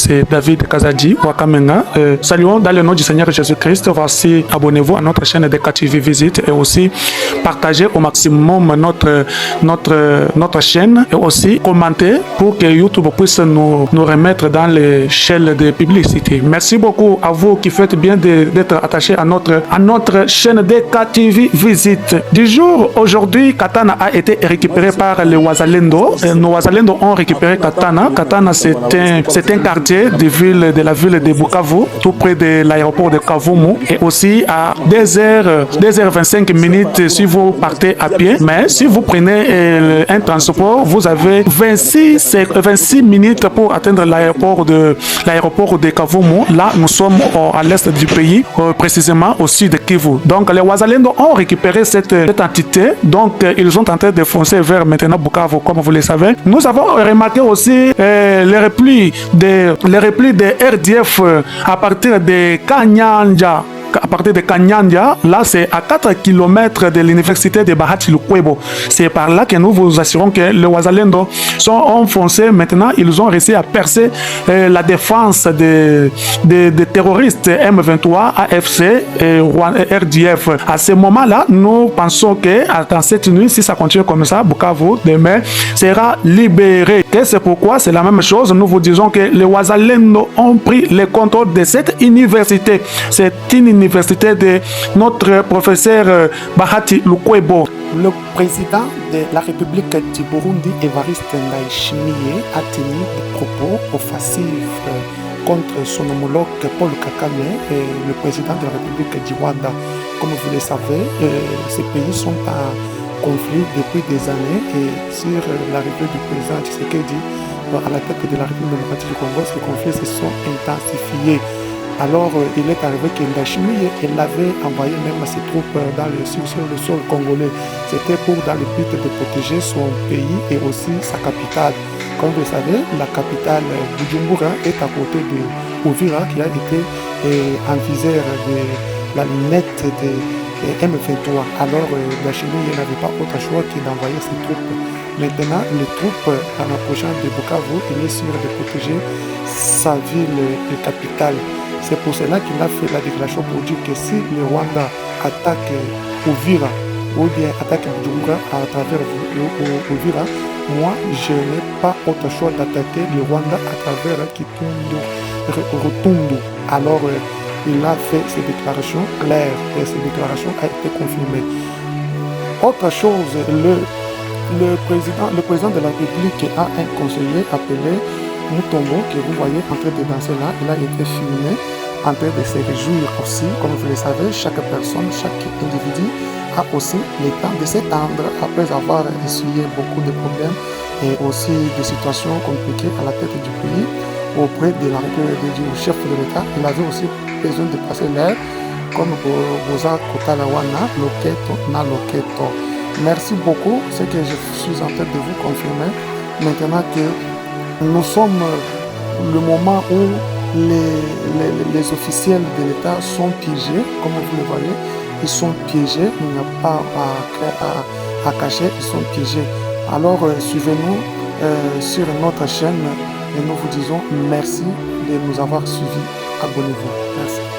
c'est David Kazadi Wakamenga. Saluons dans le nom du Seigneur Jésus-Christ. Voici, abonnez-vous à notre chaîne DKTV Visite et aussi partagez au maximum notre chaîne et aussi commentez pour que YouTube puisse nous remettre dans l'échelle de publicité. Merci beaucoup à vous qui faites bien d'être attachés à notre chaîne DKTV Visite. Du jour, aujourd'hui, Katana a été récupéré par les Wazalendo. Nos Wazalendo ont récupéré Katana. Katana, c'est un quartier de la ville de Bukavu, tout près de l'aéroport de Kavumu, et aussi à 2h25 minutes si vous partez à pied. Mais si vous prenez un transport, vous avez 26 minutes pour atteindre l'aéroport de Kavumu. Là, nous sommes à l'est du pays, précisément au sud de Kivu. Donc, les Wazalendo ont récupéré cette entité. Donc, ils sont en train de foncer vers maintenant Bukavu, comme vous le savez. Nous avons remarqué aussi les replis de RDF à partir de Kanyanja. À partir de Kanyanja, là c'est à 4 km de l'université de Bahati Lukwebo. C'est par là que nous vous assurons que les Wazalendo sont enfoncés. Maintenant, ils ont réussi à percer la défense des terroristes M23, AFC et RDF. À ce moment-là, nous pensons que dans cette nuit, si ça continue comme ça, Bukavu demain sera libéré. Et c'est pourquoi c'est la même chose. Nous vous disons que les Wazalendo ont pris le contrôle de cette université. C'est une université de notre professeur Bahati Lukwebo. Le président de la République du Burundi, Evariste Ndayishimiye, a tenu des propos offensifs contre son homologue Paul Kagame et le président de la République du Rwanda. Comme vous le savez, ces pays sont en conflit depuis des années et sur l'arrivée du président Tshisekedi à la tête de la République démocratique du Congo, ces conflits se sont intensifiés. Alors, il est arrivé que Ndayishimiye avait envoyé même ses troupes sur le sol congolais. C'était dans le but de protéger son pays et aussi sa capitale. Comme vous le savez, la capitale Bujumbura est à côté de Uvira, qui a été en visère de la lunette de M23. Alors, Ndayishimiye n'avait pas autre choix que d'envoyer ses troupes. Maintenant, les troupes, en approchant de Bukavu, il est sûr de protéger sa ville et capitale. C'est pour cela qu'il a fait la déclaration pour dire que si le Rwanda attaque Uvira ou bien attaque Bujumbura à travers Uvira, moi je n'ai pas autre choix d'attaquer le Rwanda à travers Rutundu. Alors il a fait ces déclarations claires et ces déclarations ont été confirmées. Autre chose, le président de la République a un conseiller appelé Mutombo, que vous voyez en train de danser là. Il a été filmé en train de se réjouir aussi. Comme vous le savez, chaque personne, chaque individu a aussi le temps de s'étendre après avoir essuyé beaucoup de problèmes et aussi des situations compliquées à la tête du pays auprès de la République du chef de l'État. Il avait aussi besoin de passer l'air comme Boza Kotalawana, Loketo, na Loketo. Merci beaucoup, c'est que je suis en train de vous confirmer maintenant que nous sommes le moment où les officiels de l'État sont piégés, comme vous le voyez, ils sont piégés, il n'y a pas à cacher, ils sont piégés. Alors suivez-nous sur notre chaîne et nous vous disons merci de nous avoir suivis. Abonnez-vous. Merci.